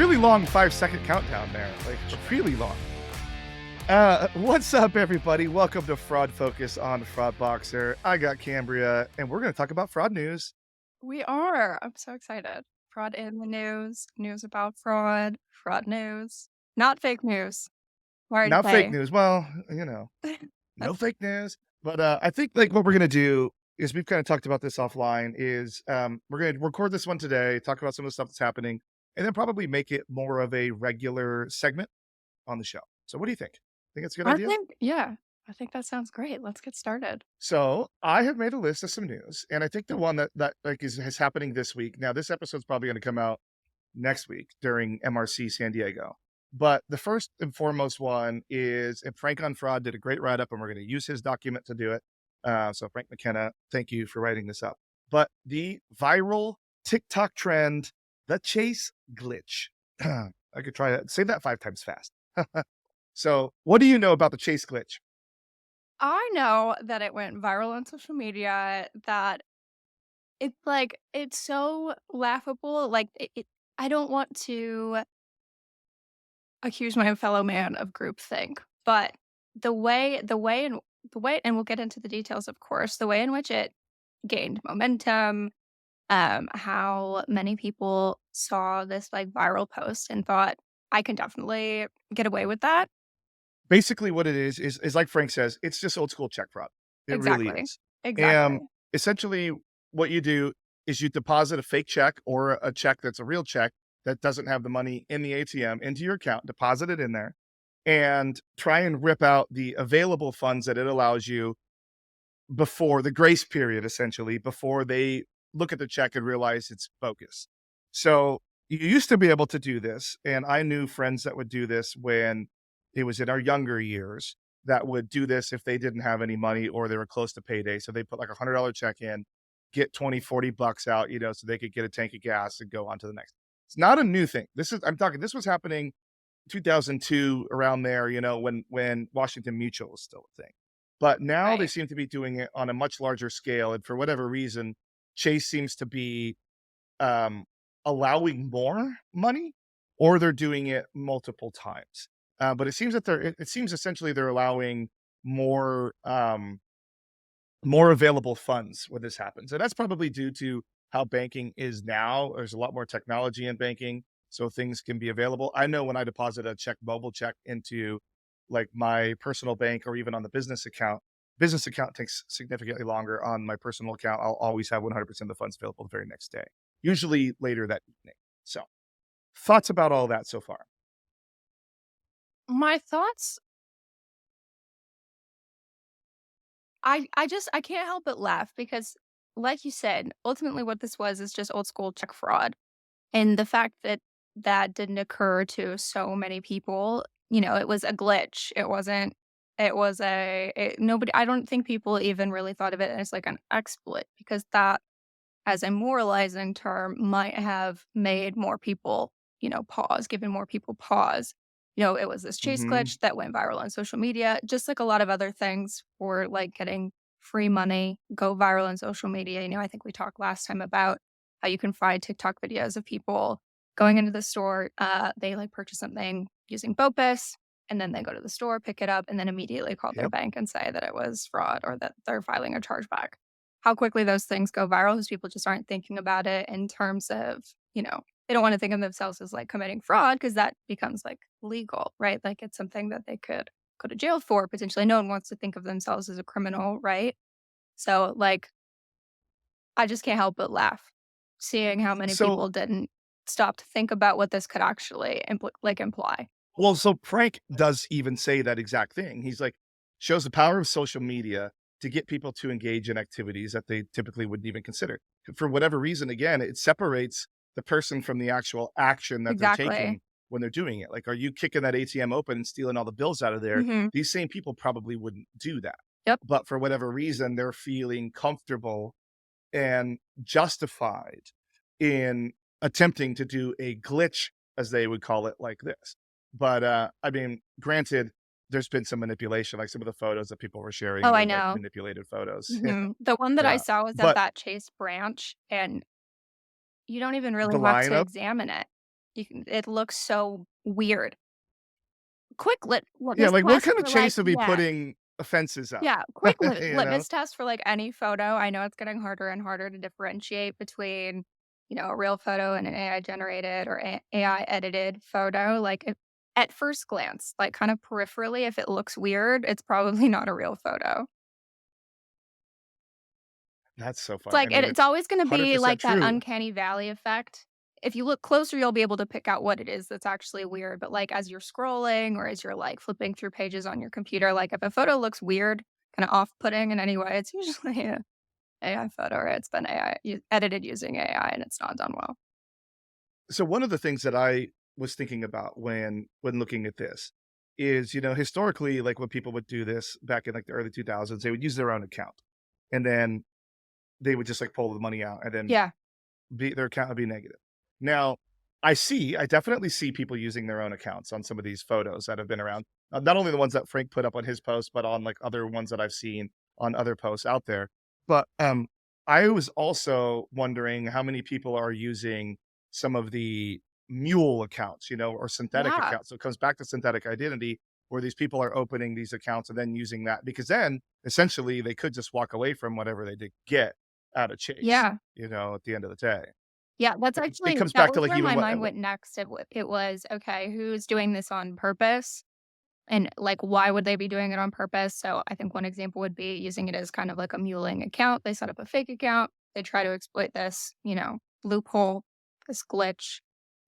really long 5-second countdown there, like really long. What's up, everybody? Welcome to Fraud Focus on Fraud Boxer. I got Cambria, and we're going to talk about fraud news. We are. I'm so excited. Fraud in the news about fraud, fraud news, not fake news. Hard to Not fake say. news. Well, no That's fake news. But I think like what we're going to do is we've kind of talked about this offline. Is we're going to record this one today, talk about some of the stuff that's happening, and then probably make it more of a regular segment on the show. So, what do you think? Think it's a good I idea? think, yeah, I think that sounds great. Let's get started. So I have made a list of some news, and I think the one that like is happening this week. Now, this episode's probably going to come out next week during MRC San Diego. But the first and foremost one is, and Frank on Fraud did a great write up, and we're going to use his document to do it. So Frank McKenna, thank you for writing this up. But the viral TikTok trend, the chase glitch. I could try to say that 5 times fast. So, what do you know about the chase glitch? I know that it went viral on social media, that it's so laughable. I don't want to accuse my fellow man of groupthink, but and we'll get into the details, of course, the way in which it gained momentum, how many people saw this like viral post and thought, I can definitely get away with that. Basically, what it is like Frank says, it's just old school check fraud. It really Exactly. is. And Exactly. essentially, what you do is you deposit a fake check or a check that's a real check that doesn't have the money in the ATM into your account, deposit it in there, and try and rip out the available funds that it allows you before the grace period, essentially, before they look at the check and realize it's bogus. So you used to be able to do this, and I knew friends that would do this when it was in our younger years that would do this if they didn't have any money or they were close to payday. So they put like $100 check in, get 20, $40 out, so they could get a tank of gas and go on to the next. It's not a new thing. This was happening 2002 around there, when Washington Mutual was still a thing. But now they Right. seem to be doing it on a much larger scale. And for whatever reason, Chase seems to be um, allowing more money, or they're doing it multiple times. But it seems that it seems essentially they're allowing more more available funds when this happens. And that's probably due to how banking is now. There's a lot more technology in banking, so things can be available. I know when I deposit a mobile check into like my personal bank or even on the business account takes significantly longer. On my personal account, I'll always have 100% of the funds available the very next day, usually later that evening. So, thoughts about all that so far? My thoughts, I can't help but laugh because like you said, ultimately what this was is just old school check fraud. And the fact that that didn't occur to so many people, it was a glitch. It was nobody, I don't think people even really thought of it as like an exploit, because that, as a moralizing term, might have made more people, pause, given more people pause. It was this chase Hmm. glitch that went viral on social media, just like a lot of other things for like getting free money go viral on social media. I think we talked last time about how you can find TikTok videos of people going into the store. They like purchase something using Bopus, and then they go to the store, pick it up, and then immediately call their Yep. bank and say that it was fraud or that they're filing a chargeback. How quickly those things go viral because people just aren't thinking about it in terms of, they don't want to think of themselves as like committing fraud, because that becomes like legal, right? Like it's something that they could go to jail for potentially. No one wants to think of themselves as a criminal, right? So like I just can't help but laugh seeing how many So, people didn't stop to think about what this could actually imply. so Frank does even say that exact thing. He's like, shows the power of social media to get people to engage in activities that they typically wouldn't even consider. For whatever reason, again, it separates the person from the actual action that they're Exactly. taking when they're doing it. Like, are you kicking that ATM open and stealing all the bills out of there? Mhm. These same people probably wouldn't do that. Yep. But for whatever reason, they're feeling comfortable and justified in attempting to do a glitch, as they would call it, like this. But I mean, granted, there's been some manipulation, like some of the photos that people were sharing Oh, I were like know. manipulated photos. Mhm. The one that I Yeah. saw was at But that Chase branch, and you don't even really the have to lineup, examine it. it looks so weird. Quick Yeah, litmus like, what test kind of for, like, chase would be yeah. putting offenses up? Yeah, quick You know? litmus test for, like, any photo. I know it's getting harder and harder to differentiate between, a real photo and an AI generated or AI edited photo. Like, if at first glance, like, kind of peripherally, if it looks weird, it's probably not a real photo. That's so It's funny. I like mean, it's it's always gonna be 100% like that true. uncanny valley effect. If you look closer, you'll be able to pick out what it is that's actually weird, but, like, as you're scrolling or as you're, like, flipping through pages on your computer, like, if a photo looks weird, kinda off-putting in any way, it's usually a AI photo or it's been AI edited using AI and it's not done well. So one of the things that I was thinking about when looking at this is, historically, like, when people would do this back in, like, the early 2000s, they would use their own account, and then they would just, like, pull the money out, and then Yeah. their account would be negative. Now, I definitely see people using their own accounts on some of these photos that have been around. Not only the ones that Frank put up on his post, but on, like, other ones that I've seen on other posts out there. But, I was also wondering how many people are using some of the mule accounts, or synthetic Yeah. accounts. So it comes back to synthetic identity, where these people are opening these accounts and then using that, because then essentially they could just walk away from whatever they did get out of Chase, Yeah. at the end of the day. Yeah, that's It actually comes that back to, was like, where even my what mind went next. It was, okay, who's doing this on purpose? And, like, why would they be doing it on purpose? So I think one example would be using it as kind of like a muling account. They set up a fake account. They try to exploit this, loophole, this glitch.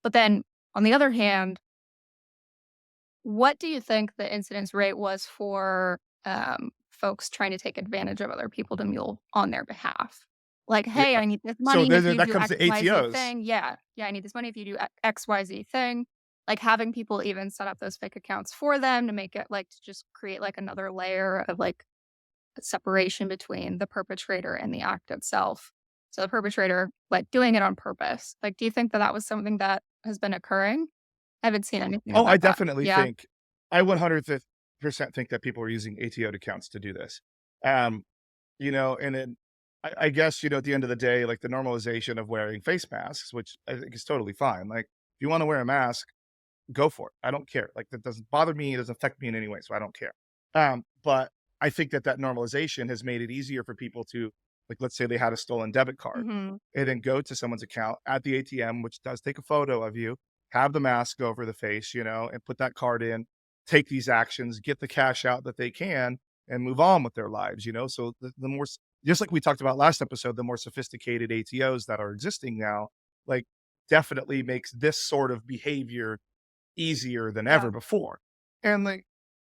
But then on the other hand, what do you think the incidence rate was for folks trying to take advantage of other people to mule on their behalf? Like, hey, yeah. I need this So money if then you that do comes to XYZ ATOs. thing. Yeah. Yeah, I need this money if you do XYZ thing. Like having people even set up those fake accounts for them to make it like to just create like another layer of like separation between the perpetrator and the act itself. So the perpetrator like doing it on purpose. Like, do you think that that was something that has been occurring? I haven't seen anything Oh, I about that. definitely Yeah. think I 100% think that people are using ATO accounts to do this. Um, and then I guess, at the end of the day, like, the normalization of wearing face masks, which I think is totally fine. Like, if you wanna wear a mask, go for it. I don't care. Like, that doesn't bother me, it doesn't affect me in any way, so I don't care. But I think that normalization has made it easier for people to, like, let's say they had a stolen debit card, Hmm. and then go to someone's account at the ATM, which does take a photo of you, have the mask over the face, and put that card in, take these actions, get the cash out that they can, and move on with their lives. So the more just like we talked about last episode, the more sophisticated ATOs that are existing now, like, definitely makes this sort of behavior easier than Yeah. ever before. And, like,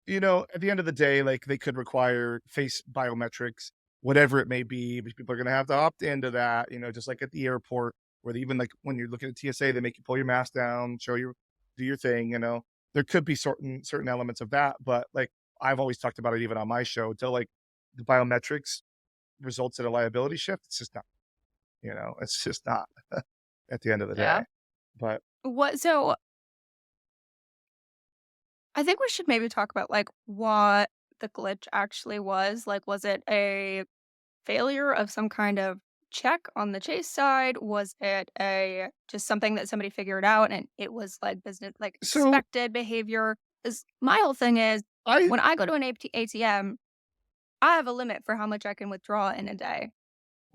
at the end of the day, like, they could require face biometrics, whatever it may be, but people are gonna have to opt into that, just like at the airport, where they even, like, when you're looking at TSA, they make you pull your mask down, show your do your thing. There could be certain elements of that, but, like, I've always talked about it even on my show, until, like, the biometrics results in a liability shift, it's just not, it's just not at the end of the day. Yeah. But So I think we should maybe talk about like what the glitch actually was. Like, was it a failure of some kind of check on the Chase side? Was it a just something that somebody figured out and it was like business like so expected behavior? Is my whole thing is I when I go to an ATM, I have a limit for how much I can withdraw in a day.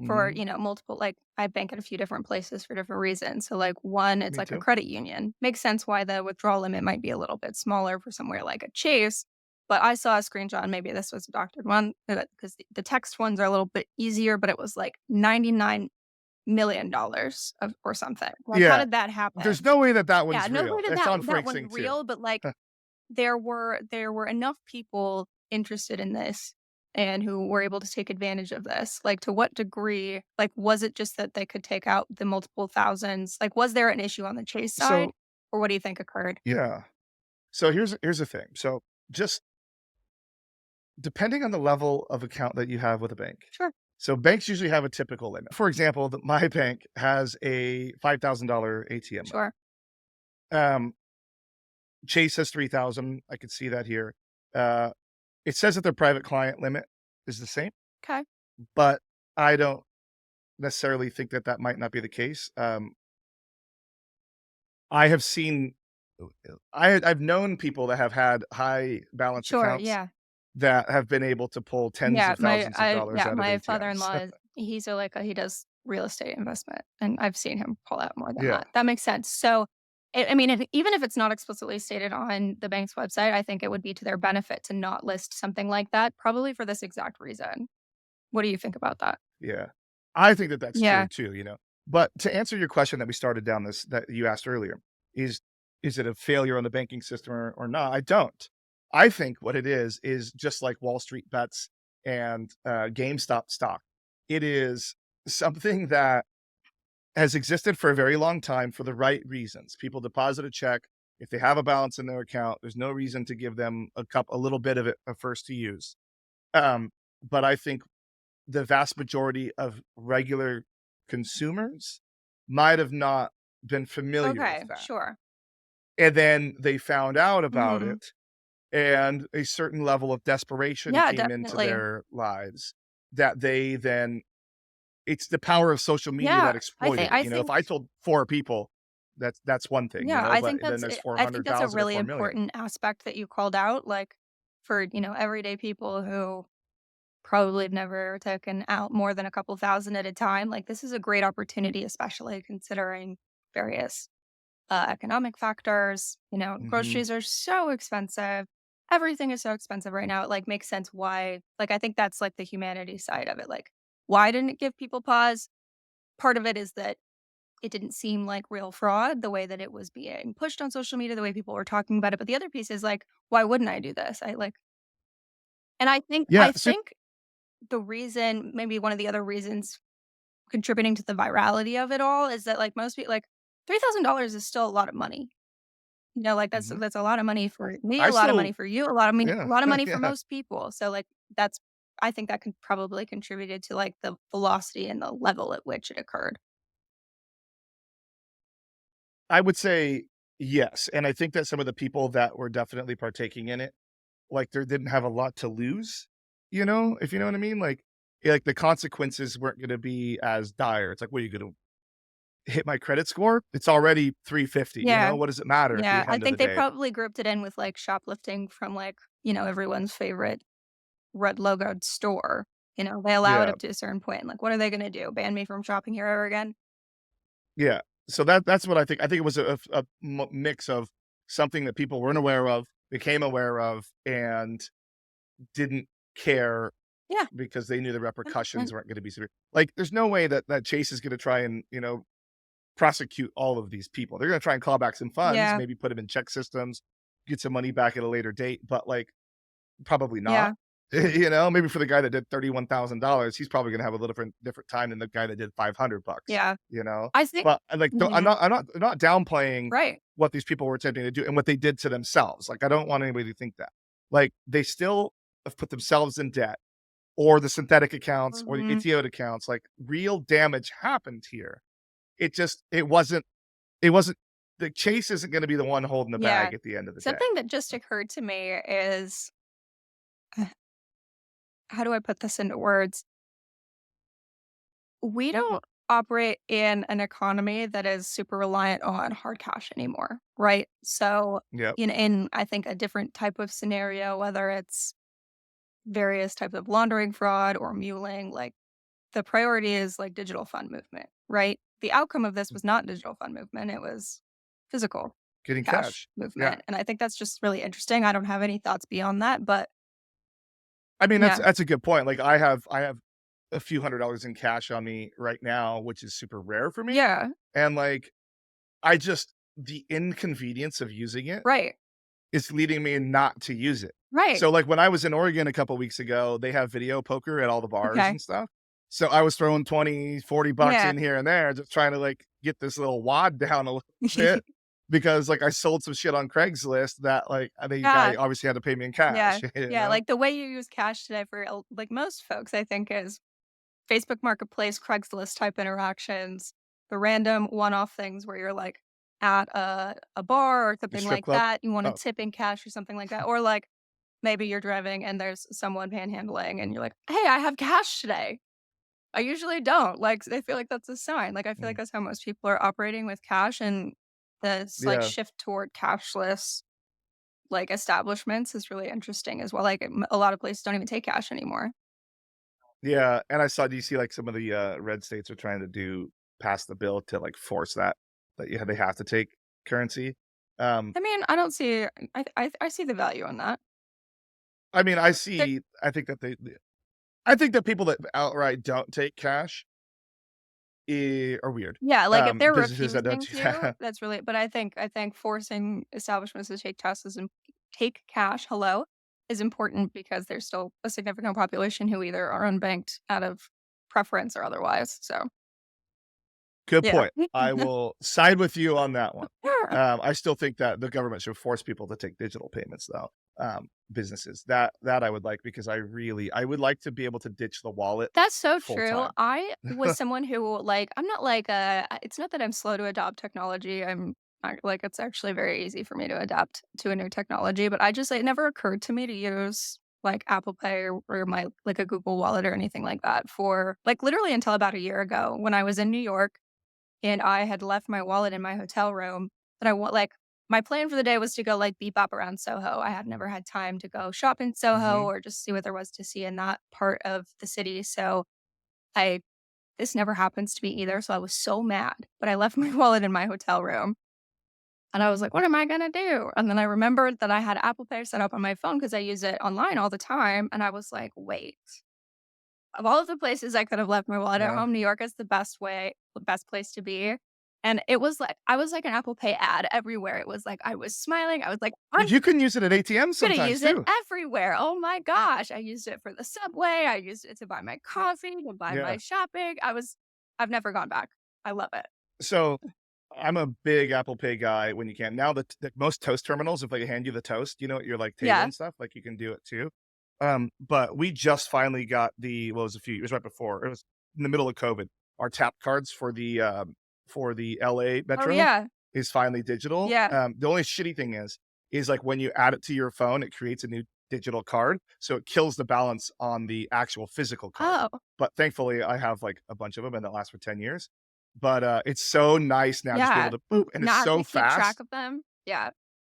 For, Mhm, multiple like, I bank at a few different places for different reasons. So, like, one, it's me like a too. credit union. Makes sense why the withdrawal limit might be a little bit smaller for somewhere like a Chase, but I saw a screenshot, and maybe this was a doctored one, because the text ones are a little bit easier, but it was like $99 million of or something. Like, how Yeah. did that There's happen? no way that that Yeah, one's no way real. did It's on that Frank's one's thing too. real, but, like, there were enough people interested in this and who were able to take advantage of this. Like, to what degree? Like, was it just that they could take out the multiple thousands? Like, was there an issue on the Chase side, So, or what do you think occurred? yeah. So here's the thing. So, just depending on the level of account that you have with a bank. Sure. So banks usually have a typical limit. For example, my bank has a $5,000 ATM limit. Sure. Um, Chase has 3,000. I could see that here. Uh, it says that their private client limit is the same, Okay. but I don't necessarily think that that might not be the case. I have seen I've known people that have had high balance Sure, accounts yeah. that have been able to pull tens of thousands of dollars out of My ATMs. father-in-law, he does real estate investment, and I've seen him pull out more than Yeah, that. That makes sense. So, I mean, even if it's not explicitly stated on the bank's website, I think it would be to their benefit to not list something like that, probably for this exact reason. What do you think about that? yeah. I think that that's true Yeah. too, you know? But to answer your question that we started down this that you asked earlier, is is it a failure on the banking system or not? I don't. I think what it is just like Wall Street bets and, GameStop stock. It is something that has existed for a very long time for the right reasons. People deposit a check. If they have a balance in their account, there's no reason to give them a little bit of it at first to use. Um, but I think the vast majority of regular consumers might have not been familiar with Okay, that. sure. And then they found out about Mhm. it, and a certain level of desperation Yeah, came into definitely. their lives that they then it's the power of social media Yeah, that exploited it. I You know, if think I told 4 people, that's one thing, you yeah, know, but then there's I think that's a 400,000 or really 4,000,000. important aspect that you called out, like, for, everyday people who probably have never taken out more than a couple thousand at a time. Like, this is a great opportunity, especially considering various economic factors. Mhm. Groceries are so expensive. Everything is so expensive right now. It like makes sense why. Like, I think that's like the humanity side of it. Like, why didn't it give people pause? Part of it is that it didn't seem like real fraud the way that it was being pushed on social media, the way people were talking about it. But the other piece is like, why wouldn't I do this? And Yeah, I think the reason, maybe one of the other reasons contributing to the virality of it all is that, like, most people like, $3,000 is still a lot of money. mhm. That's a lot of money for me, I a lot of money still for you, a yeah, lot of money for yeah. most people. So, like, that's I think that could probably contributed to, like, the velocity and the level at which it occurred. I would say yes, and I think that some of the people that were definitely partaking in it, like, they didn't have a lot to lose, you know, if you know what I mean? Like, like, the consequences weren't gonna be as dire. It's like, "What are you gonna hit my credit score? It's already 350, you Yeah. know? What does it matter at the Yeah, I end of the think they day?" probably grouped it in with, like, shoplifting from, like, everyone's favorite red logoed store. They allow it Yeah, up to a certain point, like, what are they gonna do? Ban me from shopping here ever again? yeah. So that's what I think. I think it was a mix of something that people weren't aware of, became aware of, and didn't care Yeah. because they knew the And repercussions weren't gonna be severe. Like, there's no way that Chase is gonna try and, prosecute all of these people. They're gonna try and claw back some funds, yeah, maybe put them in check systems, get some money back at a later date, but, like, probably not. yeah, Maybe for the guy that did $31,000, he's probably gonna have a little different time than the guy that did 500 bucks, yeah. you know? I think But, like, mhm, I'm not downplaying right. what these people were attempting to do and what they did to themselves. Like, I don't want anybody to think that. Like, they still have put themselves in debt or the synthetic accounts or the Mhm, ATO accounts, like, real damage happened here. It wasn't the Chase isn't gonna be the one holding the yeah. bag at the end of the day. Something that just occurred to me is uh, how do I put this into words? We don't operate in an economy that is super reliant on hard cash anymore, right? So, Yep. in I think a different type of scenario, whether it's various types of laundering fraud or muling, like the priority is like digital fund movement, right? The outcome of this was not digital fund movement, it was physical Getting cash cash. Yeah. movement. And I think that's just really interesting. I don't have any thoughts beyond that, but I mean, that's yeah. that's a good point. Like, I have a few $100 in cash on me right now, which is super rare for me, Yeah, and, like, I just the inconvenience of using it right. is leading me not to use it. Right. So, like, when I was in Oregon a couple weeks ago, they have video poker at all the bars Okay. and stuff. So, I was throwing 20, $40 Yeah. in here and there, just trying to, like, get this little wad down a little bit because, like, I sold some shit on Craigslist that, like, the guy Yeah. obviously had to pay me in Yeah. cash, Yeah, like, the way you use cash today for, like, most folks, I think, is Facebook Marketplace, Craigslist type interactions, the random one-off things where you're, like, at a bar or The something strip like club. that, you wanna Oh, tip in cash or something like that, or, like, maybe you're driving and there's someone panhandling and you're like, "Hey, I have cash today." I usually don't, like, I feel like that's a sign, like, I feel like mm. that's how most people are operating with cash, and This, like, Yeah. shift toward cashless, like, establishments is really interesting as well, like, a lot of places don't even take cash anymore. Yeah, and I saw do you see, like, some of the, red states are trying to pass the bill to, like, force that they have to take currency. Um, I mean, I don't see I see the value in that. I mean, There I think that I think that people that outright don't take cash, are weird. Yeah, like, if they're Businesses that don't refusing do to, that. that's really but I think forcing establishments to take cash, hello, is important because there's still a significant population who either are unbanked out of preference or otherwise, so, Good yeah. point. I will side with you on that one. I still think that the government should force people to take digital payments though, businesses. That I would like because I would like to be able to ditch the wallet That's so full true. time. I was someone who, like I'm not like, it's not that I'm slow to adopt technology, it's actually very easy for me to adapt to a new technology, but it never occurred to me to use, like, Apple Pay or my like, a Google Wallet or anything like that for like, literally until about a year ago when I was in New York and I had left my wallet in my hotel room, but I want like my plan for the day was to go, like, bebop around Soho. I had never had time to go shop in Soho Mhm. or just see what there was to see in that part of the city, so I this never happens to me either, so I was so mad, but I left my wallet in my hotel room, and I was like, "What am I gonna do?" And then I remembered that I had Apple Pay set up on my phone because I use it online all the time, and I was like, "Wait, of all of the places I could have left my wallet at Yeah. home, New York is the best place to be." And it was like I was like an Apple Pay ad everywhere. It was like I was smiling. I was like, Well, "I'm you can use it at ATMs gonna sometimes use it too. everywhere. Oh my gosh." I used it for the subway. I used it to buy my coffee, to buy my Yeah. shopping. I've never gone back. I love it. So, I'm a big Apple Pay guy when you can. Now the most Toast terminals, if they hand you the toast, at your, like, table Yeah. and stuff, like, you can do it too. But we just finally got it was it was right before, it was in the middle of COVID. Our tap cards for the LA Oh, Metro yeah. is finally digital. Yeah. The only shitty thing is, like, when you add it to your phone, it creates a new digital card, so it kills the balance on the actual physical card. Oh, But thankfully, I have, like, a bunch of them and that last for 10 years. But, it's so nice now just be able yeah. to boop, and it's Not having so to keep track fast. of them. Yeah.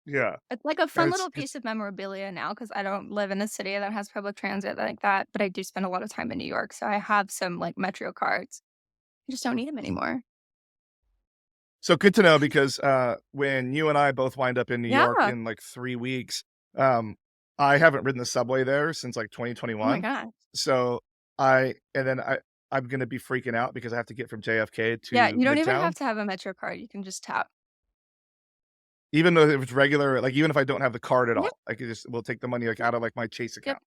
Yeah, It's like a and fun little piece of memorabilia now because I don't live in a city that has public transit like that, but I do spend a lot of time in New York, so I have some, like, Metro cards. I just don't need them anymore. so good to know because, when you and I both wind up in New York Yeah. in, like, 3 weeks, I haven't ridden the subway there since, like, Oh my 2021. god. So, I'm gonna be freaking out because I have to get from JFK Yeah, to you don't even Midtown. have to have a Metro card, you can just tap. Even though if it's regular like, even if I don't have the card at Yep, all, I could just will take the money, like, out of, like, my Chase yep, account.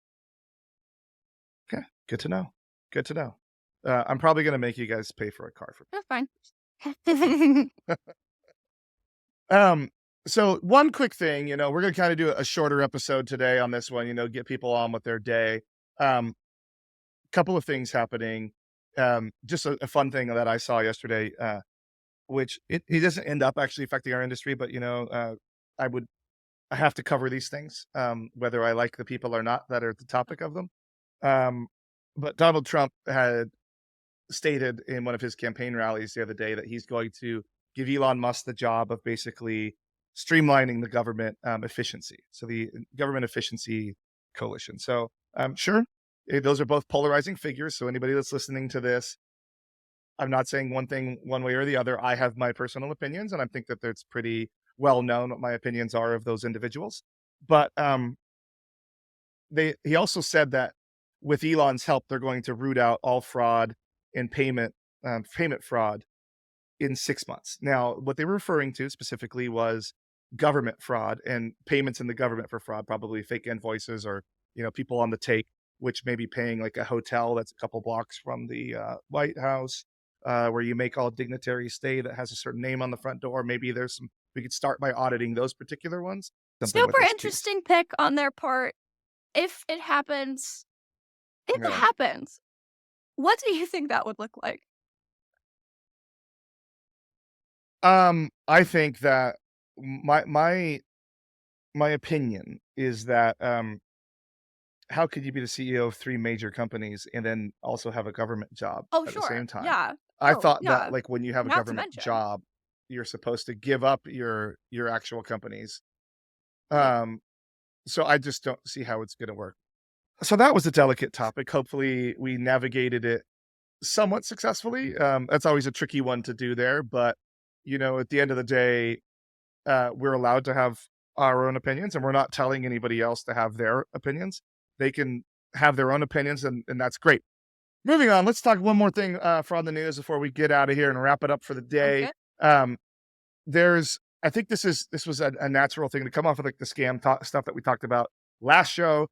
Okay, good to know. Good to know. I'm probably gonna make you guys pay for a car for that's fine. Um, so one quick thing, we're gonna kinda do a shorter episode today on this one, get people on with their day. Um, Couple of things happening. Just a fun thing that I saw yesterday, which it doesn't end up actually affecting our industry, but, I would I have to cover these things, whether I like the people or not that are the topic of them. Um, but Donald Trump had stated in one of his campaign rallies the other day that he's going to give Elon Musk the job of basically streamlining the government efficiency. So the government efficiency coalition. So sure, those are both polarizing figures. So anybody that's listening to this, I'm not saying one thing one way or the other. I have my personal opinions, and I think that it's pretty well known what my opinions are of those individuals. But he also said that with Elon's help, they're going to root out all fraud and payment fraud in 6 months. Now, what they were referring to specifically was government fraud and payments in the government for fraud, probably fake invoices or people on the take, which may be paying like a hotel that's a couple blocks from the White House, where you make all dignitaries stay that has a certain name on the front door. Maybe there's some. We could start by auditing those particular ones. Something with Super excuse. interesting pick on their part. If it happens if it Yeah. happens, what do you think that would look like? I think that my opinion is that how could you be the CEO of 3 major companies and then also have a government job Oh, at the sure. same time? Yeah. I Oh, thought that, yeah. like, when you have a Not to government mention job you're supposed to give up your actual companies. Right. Um, so I just don't see how it's gonna work. So that was a delicate topic. Hopefully, we navigated it somewhat successfully. That's always a tricky one to do there, but, at the end of the day, we're allowed to have our own opinions, and we're not telling anybody else to have their opinions. They can have their own opinions, and that's great. Moving on, let's talk one more thing, from the news before we get out of here and wrap it up for the Sounds day. good. Um, I think this was a natural thing to come off of, like, the scam stuff that we talked about last show.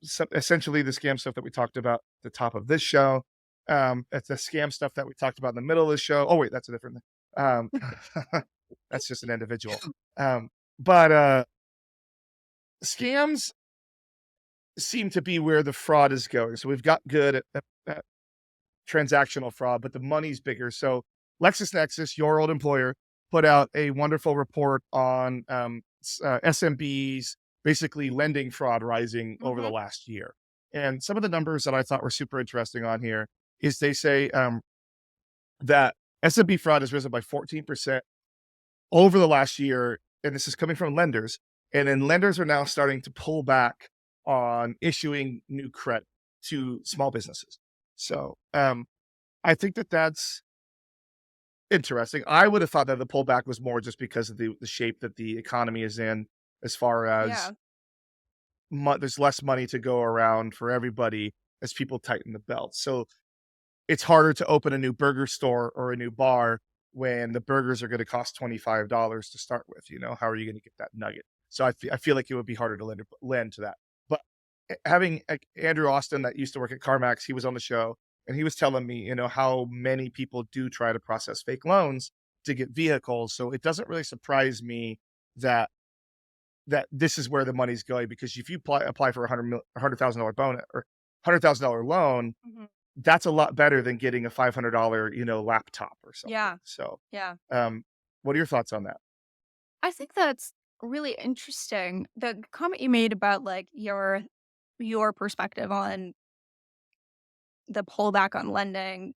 So essentially the scam stuff that we talked about at the top of this show. It's the scam stuff that we talked about in the middle of the show. Oh wait, that's a different thing. That's just an individual. But scams seem to be where the fraud is going. So we've got good at transactional fraud, but the money's bigger. So LexisNexis, your old employer, put out a wonderful report on SMBs, basically lending fraud rising over the Mhm. last year. And some of the numbers that I thought were super interesting on here is they say that SMB fraud has risen by 14% over the last year. And this is coming from lenders. And then lenders are now starting to pull back on issuing new credit to small businesses. So I think that that's interesting. I would have thought that the pullback was more just because of the shape that the economy is in, as far as Yeah. there's less money to go around for everybody as people tighten the belt. So it's harder to open a new burger store or a new bar when the burgers are going to cost $25 to start with. How are you going to get that nugget? So I feel like it would be harder to lend to that. But having Andrew Austin that used to work at CarMax, he was on the show and he was telling me, how many people do try to process fake loans to get vehicles. So it doesn't really surprise me that this is where the money's going, because if you apply for $100,000 bonus or $100,000 loan, Mhm. that's a lot better than getting a $500, laptop or something. Yeah. So, Yeah. um, what are your thoughts on that? I think that's really interesting. The comment you made about like your perspective on the pullback on lending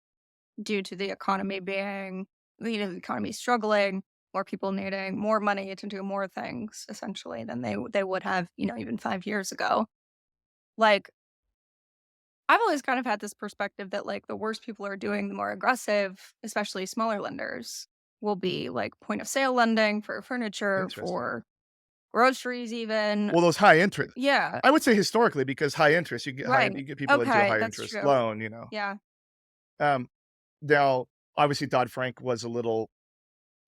due to the economy being, the economy struggling, more people needing more money to do more things essentially than they would have, even 5 years ago. Like I've always kind of had this perspective that like the worse people are doing, the more aggressive, especially smaller lenders, will be like point of sale lending for furniture, Interesting. for groceries, even. Well, those high interest, Yeah, I would say historically, because high interest, right. you get people into a Okay, higher that's interest true. loan. Yeah. Um, Now, obviously, Dodd-Frank was a little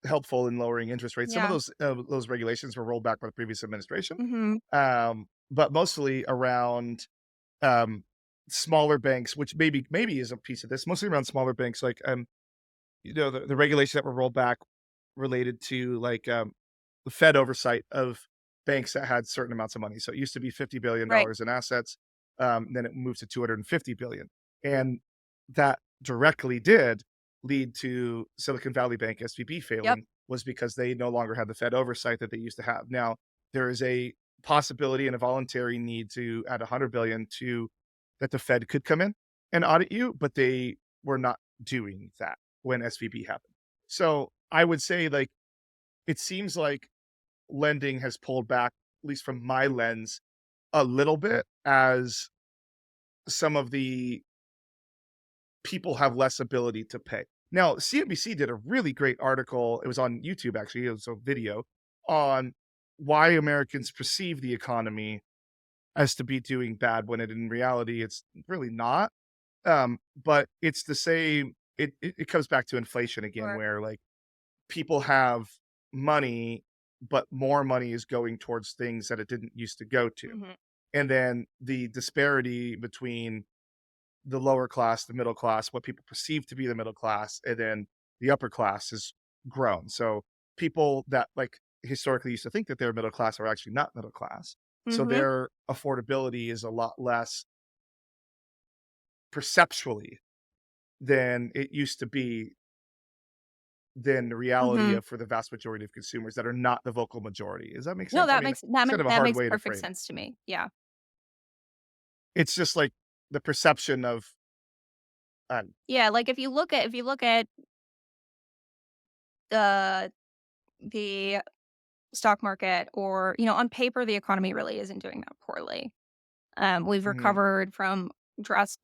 helpful in lowering interest rates. Some of Yeah. those regulations were rolled back by the previous administration, Mhm. but mostly around um, smaller banks, which maybe is a piece of this. Mostly around smaller banks, like the regulations that were rolled back related to like the Fed oversight of banks that had certain amounts of money. So it used to be $50 Right. billion in assets, then it moved to 250 billion, and that directly did lead to Silicon Valley Bank (SVB) Yep. failing, was because they no longer had the Fed oversight that they used to have. Now there is a possibility and a voluntary need to add 100 billion to that the Fed could come in and audit you, but they were not doing that when SVB happened. So I would say, like, it seems like lending has pulled back, at least from my lens, a little bit, as some of the people have less ability to pay. Now, CNBC did a really great article. It was on YouTube, actually. It was a video on why Americans perceive the economy as to be doing bad when in reality it's really not. But it's the same. It comes back to inflation again, Sure. where like people have money, but more money is going towards things that it didn't used to go to. Mhm. And then the disparity between the lower class, the middle class, what people perceive to be the middle class, and then the upper class has grown. So people that like historically used to think that they're middle class are actually not middle class. So Mhm. their affordability is a lot less perceptually than it used to be, than the reality Mhm. of for the vast majority of consumers that are not the vocal majority. Does that make No, sense? I that mean, makes that it's ma kind of a that hard makes way to perfect frame it. sense to me. Yeah. It's just like the perception of, uh, Yeah, like if you look at the the stock market or, on paper, the economy really isn't doing that poorly. We've Mhm. recovered from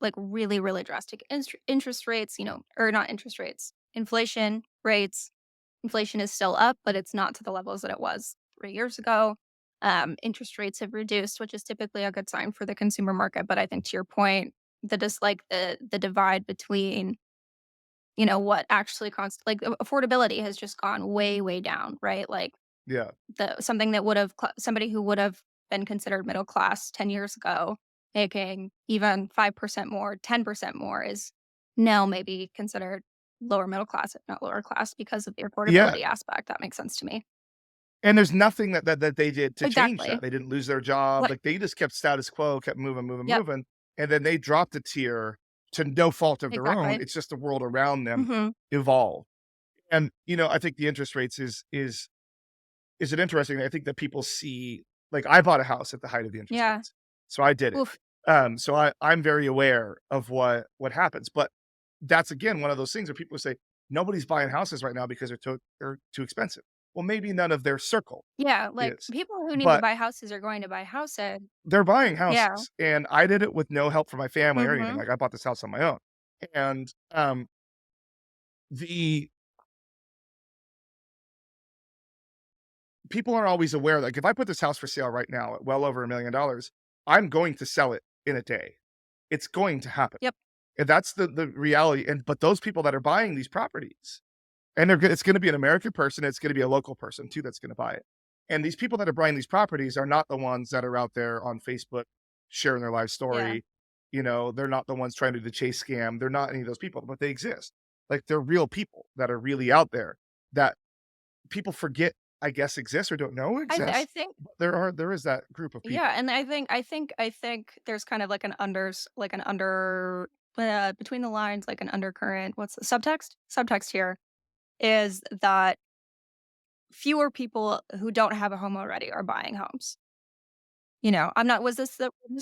like really, really drastic interest rates, or not interest rates, inflation rates. Inflation is still up, but it's not to the levels that it was 3 years ago. Interest rates have reduced, which is typically a good sign for the consumer market. But I think to your point, the divide between what actually costs, like affordability has just gone way, way down, right? Like Yeah. the something that somebody who would have been considered middle class 10 years ago, making even 5% more, 10% more is now maybe considered lower middle class, if not lower class, because of the Yeah. affordability aspect. That makes sense to me. And there's nothing that they did to change Exactly. that. They didn't lose their job. Like Like, they just kept status quo, kept moving, moving, yep, moving, and then they dropped a tier to no fault of their own. exactly. It's just the world around them Mhm. evolved. And, I think the interest rates is it interesting. I think that people see, like, I bought a house at the height of the interest Yeah. rates, so I did it. Oof. So I'm very aware of what happens, but that's again one of those things where people say nobody's buying houses right now because they're too expensive. Well, maybe none of their circle Yeah, like, is, people who need to but buy houses are going to buy houses. they're buying Yeah. houses, and I did it with no help from my family or anything. Mhm. Like, I bought this house on my own, and the people aren't always aware. Like, if I put this house for sale right now at well over $1 million, I'm going to sell it in a day. It's going to happen. Yep. And that's the reality. And but those people that are buying these properties, and it's going to be an American person, it's going to be a local person too that's going to buy it. And these people that are buying these properties are not the ones that are out there on Facebook sharing their life Yeah. story. They're not the ones trying to do the chase scam. They're not any of those people, but they exist. Like, they're real people that are really out there that people forget, I guess, exist or don't know I exist. think But there is that group of yeah, people. and I think there's kind of like an under between the lines, like an undercurrent. What's the subtext? Subtext here is that fewer people who don't have a home already are buying homes. I'm not. Was this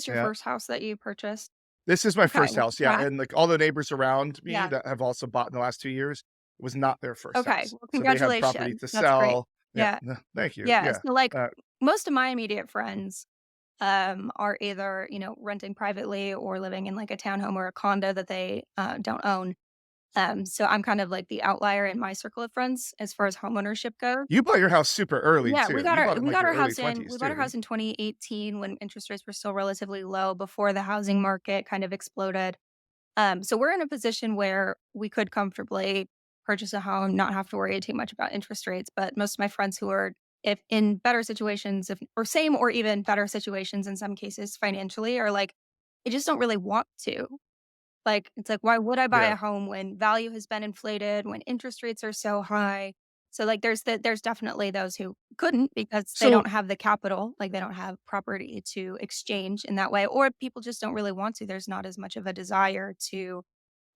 your Yeah. first house that you purchased? This is my Okay, first well, house, yeah, congrats. and, like, all the neighbors around me Yeah. that have also bought in the last 2 years, it was not their first Okay. house. Well, So they had property congratulations. to That's great. sell. Yeah, Yeah. thank you, Yeah. yeah, So like uh, most of my immediate friends are either renting privately or living in like a townhome or a condo that they don't own. So I'm kind of like the outlier in my circle of friends as far as homeownership goes. you bought your house super early Yeah, too. You bought it in, we like, got your our early house in 20s too. 2018 when interest rates were still relatively low before the housing market kind of exploded. So we're in a position where we could comfortably purchase a home, not have to worry too much about interest rates. But most of my friends who are if in better situations, if or same or even better situations in some cases financially, are like, I just don't really want to. Like, it's like, why would I buy Yeah. a home when value has been inflated, when interest rates are so high? So, like, there's definitely those who couldn't because they So don't have the capital, like, they don't have property to exchange in that way, or people just don't really want to. There's not as much of a desire to,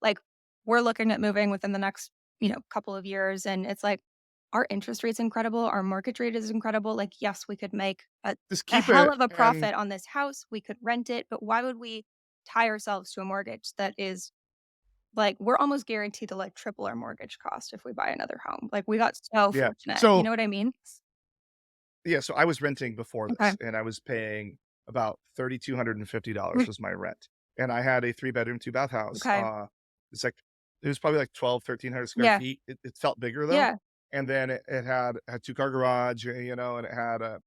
like, we're looking at moving within the next, couple of years, and it's like, our interest rate's incredible, our mortgage rate is incredible. Like, yes, we could make just a keep hell it of a and profit on this house, we could rent it, but why would we tie ourselves to a mortgage that is like, we're almost guaranteed to, like, triple our mortgage cost if we buy another home. Like, we got so yeah. fortunate, you So know what I mean? yeah, so I was renting before Okay. this, and I was paying about $3,250 Mm, was my rent, and I had a three-bedroom, two-bath house. okay. It's like it was probably like 1,200 square Yeah. feet. It felt bigger though, Yeah. and then it had two-car garage, and it had a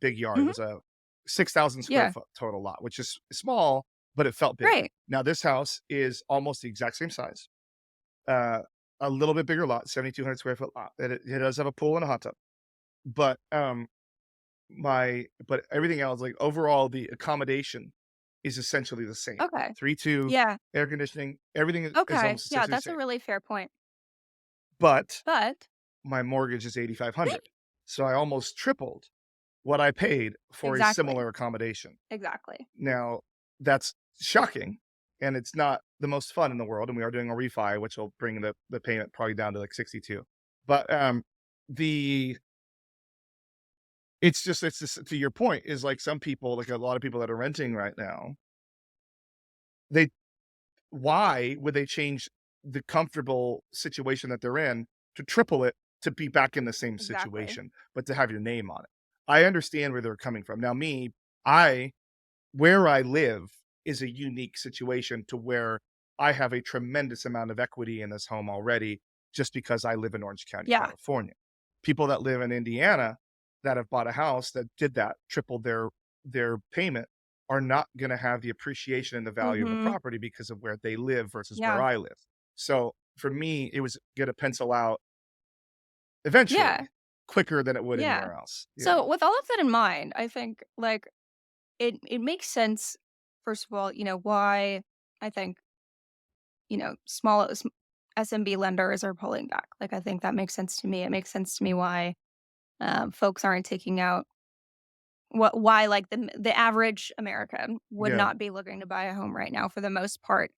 big yard. It Mhm. was a 6,000 square Yeah. foot total lot, which is small, but it felt big. Right. Now this house is almost the exact same size, uh, a little bit bigger lot, 7,200 square foot lot. It does have a pool and a hot tub, but but everything else, like, overall, the accommodation is essentially the same. Okay. 3-2, Yeah. air conditioning, everything is Okay. almost Yeah, essentially the that's a same. really fair point. But But my mortgage is 8,500. So I almost tripled what I paid for a exactly. similar accommodation. Exactly. Now, that's shocking, and it's not the most fun in the world, and we are doing a refi, which will bring the payment probably down to, like, 62. But, the it's just to your point, is, like, some people, like, a lot of people that are renting right now, they why would they change the comfortable situation that they're in to triple it to be back in the same Exactly. situation, but to have your name on it. I understand where they're coming from. Now, me, I where I live is a unique situation to where I have a tremendous amount of equity in this home already just because I live in Orange County, Yeah. California. People that live in Indiana that have bought a house that did that, tripled their payment, are not going to have the appreciation and the value of the Mhm. property because of where they live versus where Yeah. I live. So for me, it was going to pencil out Yeah. eventually quicker than it would Yeah. anywhere else. Yeah. So with all of that in mind, I think like it makes sense, first of all, why I think, SMB lenders are pulling back. Like I think that makes sense to me. It makes sense to me why folks aren't taking out why like the average American would Yeah. not be looking to buy a home right now for the most part.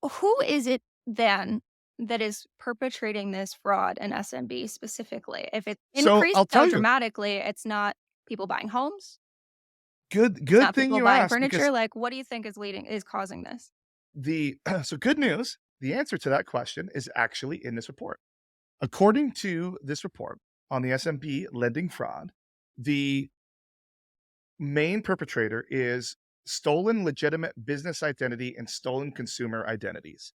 Who is it then that is perpetrating this fraud in SMB specifically? If it So increased I'll so tell you, dramatically, it's not people buying homes, it's good not thing people you buying asked furniture. because Like, what do you think is causing this? the so good news, the answer to that question is actually in this report. According to this report on the SMB lending fraud, the main perpetrator is stolen legitimate business identity and stolen consumer identities.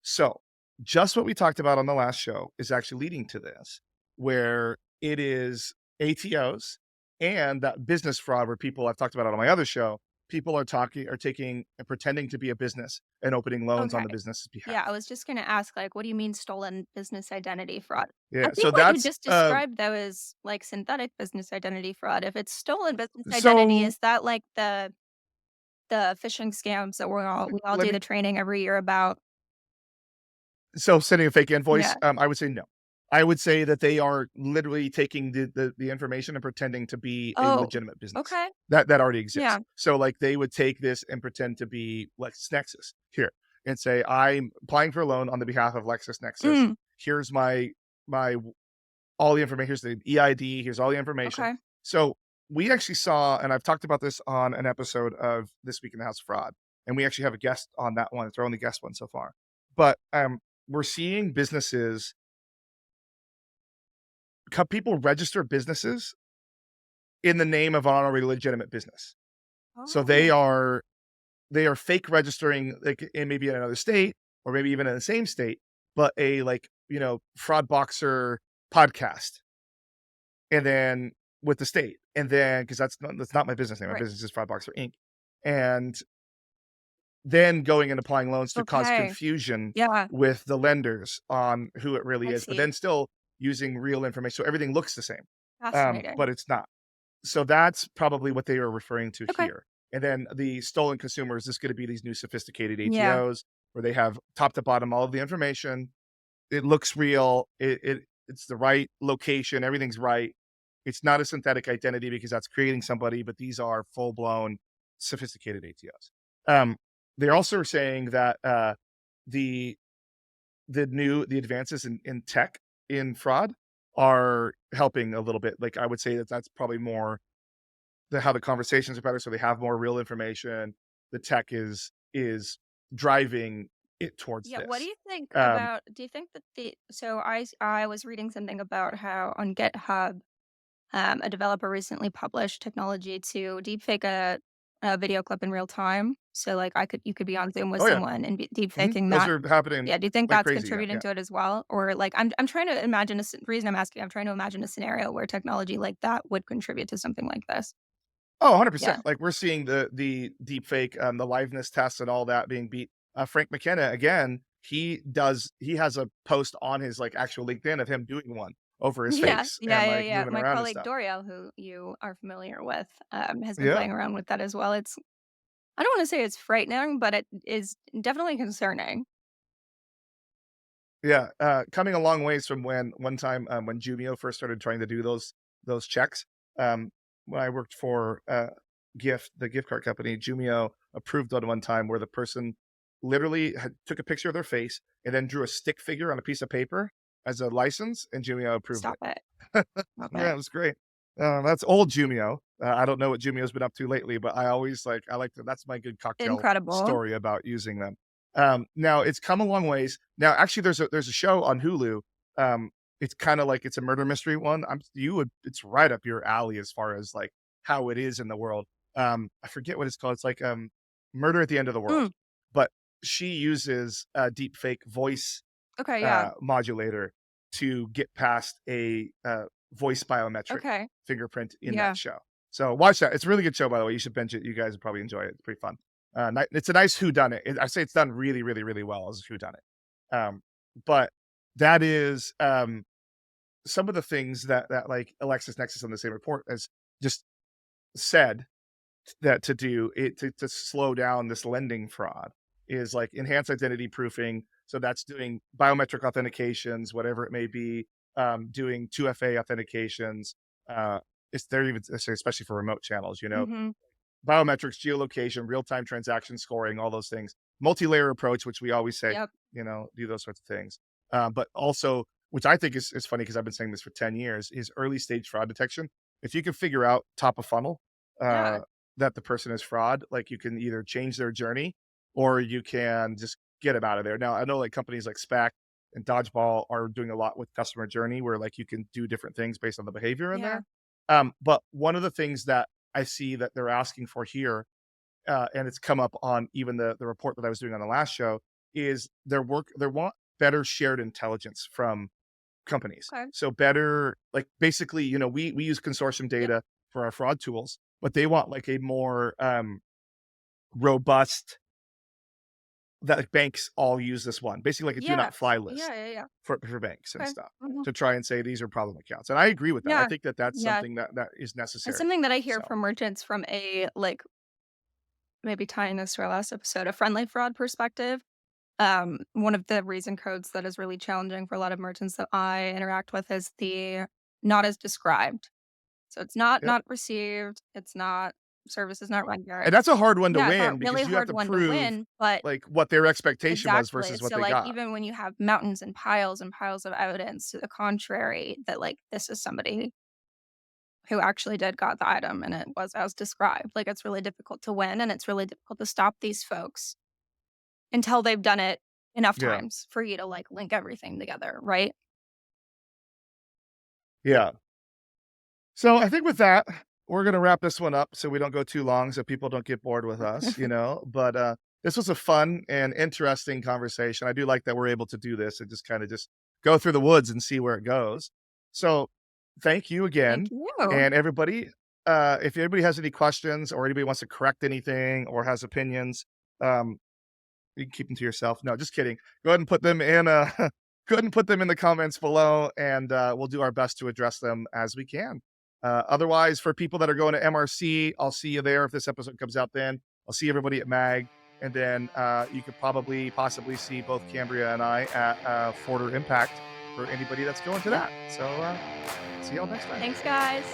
So, just what we talked about on the last show is actually leading to this, where it is ATOs and that business fraud where people I've talked about it on my other show, people are taking and pretending to be a business and opening loans on Okay. the business's Yeah, I behalf. was just gonna ask, like, what do you mean stolen business identity fraud? I Yeah, think so what you that's just described though is like synthetic business identity fraud. If it's stolen business identity, so is that like the phishing scams that we all let do the me training every year about? so sending a fake invoice, Yeah. I would say no. I would say that they are literally taking the information and pretending to be a Oh, legitimate business okay. that already exists. Yeah. So, like, they would take this and pretend to be LexisNexis here and say, "I'm applying for a loan on the behalf of LexisNexis. Mm, Here's my all the information. Here's the EID. Here's all the information." okay. So we actually saw, and I've talked about this on an episode of This Week in the House of Fraud, and we actually have a guest on that one. It's our only guest one so far. But we're seeing businesses, people register businesses in the name of an already legitimate business. So Oh, they are fake registering like in maybe in another state or maybe even in the same state, but a like, fraud boxer podcast. And then with the state. And then because that's not my business name. My right. business is Fraud Boxer Inc. And then going and applying loans to cause Okay. confusion Yeah, with the lenders on who it really I is, but see. then still using real information. So everything looks the same. But Fascinating. it's not. So that's probably what they are referring to Okay. here. And then the stolen consumers is going to be these new sophisticated Yeah. ATOs where they have top to bottom all of the information. It looks real. It's the right location. Everything's right. It's not a synthetic identity because that's creating somebody, but these are full blown sophisticated ATOs. Um, they also are saying that the the advances in tech in fraud are helping a little bit. Like I would say that that's probably more how the conversations are better, so they have more real information. The tech is driving it towards Yeah, what do this. you think Um, about do you think that I was reading something about how on GitHub, a developer recently published technology to deepfake a video clip in real time. So, like, you could be on Zoom with oh yeah, someone and be deepfaking those that. are happening Yeah, do you think like that's crazy. Yeah, contributing yeah. to it as well? Or, like, I'm trying to imagine reason I'm asking, I'm trying to imagine a scenario where technology like that would contribute to something like this. Oh, Yeah. 100%. Like we're seeing the deep fake, the liveness tests and all that being beat. Frank McKenna again, he has a post on his like actual LinkedIn of him doing one over his Yeah, face yeah, and yeah, like yeah. moving My around and colleague stuff. Doriel, who you are familiar with, has been Yeah. playing around with that as well. I don't wanna say it's frightening, but it is definitely concerning. Yeah, coming a long ways from when one time, when Jumio first started trying to do those checks, when I worked for, the gift card company, Jumio approved on one time where the person literally took a picture of their face and then drew a stick figure on a piece of paper as a license, and Jumio approved Stop it. it. Stop Yeah, it. it was great. That's old Jumio. I don't know what Jumio's been up to lately, but I like to that's my good cocktail Incredible. story about using them. Now it's come a long ways. Now, actually, there's a show on Hulu. it's kind of like it's a murder mystery one. It's right up your alley as far as like how it is in the world. I forget what it's called. It's like Murder at the End of the World. Mm, But she uses a deep fake voice okay, yeah. modulator to get past a voice biometric Okay, fingerprint in that yeah. show. So watch that. It's a really good show, by the way. You should binge it. You guys would probably enjoy it. It's pretty fun. It's a nice who done it. I say it's done really, really, really well as a who done it. But that is some of the things that like Alexis Nexus on the same report has just said that to do it to slow down this lending fraud is like enhanced identity proofing. So that's doing biometric authentications, whatever it may be, doing 2FA authentications. It's they're even especially for remote channels, you know, Mhm. biometrics, geolocation, real-time transaction scoring, all those things. Multi-layer approach, which we always say, Yep. you know, do those sorts of things. But also, which I think is funny because I've been saying this for 10 years, is early stage fraud detection. If you can figure out top of funnel Yeah. that the person is fraud, like you can either change their journey or you can just get them out of there. Now, I know like companies like SPAC and Dodgeball are doing a lot with customer journey where like you can do different things based on the behavior in Yeah. there. But one of the things that I see that they're asking for here, and it's come up on even the report that I was doing on the last show, is they want better shared intelligence from companies. Okay. So better, like basically, you know, we use consortium Yep. data for our fraud tools, but they want like a more robust that like, banks all use this one, basically like a do not Yes. fly Yeah, list yeah, yeah. for banks and Okay. stuff Mhm. to try and say these are problem accounts. And I agree with that. I Yeah. think that that's Yeah. something that is It's necessary. something that I hear So from merchants from a, like, maybe tying this to our last episode, a friendly fraud perspective. One of the reason codes that is really challenging for a lot of merchants that I interact with is the not as described. So it's not yep. not received, it's not service is not And rendered. that's a hard one to Yeah, it's a win really because you have hard to one to prove win, but like what their expectation was exactly. versus what So, they like, got. even when you have mountains and piles of evidence to the contrary that, like, this is somebody who actually did got the item and it was as described, like, it's really difficult to win, and it's really difficult to stop these folks until they've done it enough Yeah. times for you to, like, link everything together, right? Yeah. So I think with that, we're gonna wrap this one up so we don't go too long so people don't get bored with us, you know. But this was a fun and interesting conversation. I do like that we're able to do this and just kind of just go through the woods and see where it goes. So thank you Thank again. you. And everybody, if anybody has any questions or anybody wants to correct anything or has opinions, um, you can keep them to yourself. No, just kidding. Go ahead and put them in go ahead and put them in the comments below and we'll do our best to address them as we can. Otherwise, for people that are going to MRC, I'll see you there if this episode comes out then. I'll see everybody at MAG. And then you could probably possibly see both Cambria and I at Forder Impact for anybody that's going to Yep. that. So see y'all next time. Thanks, guys.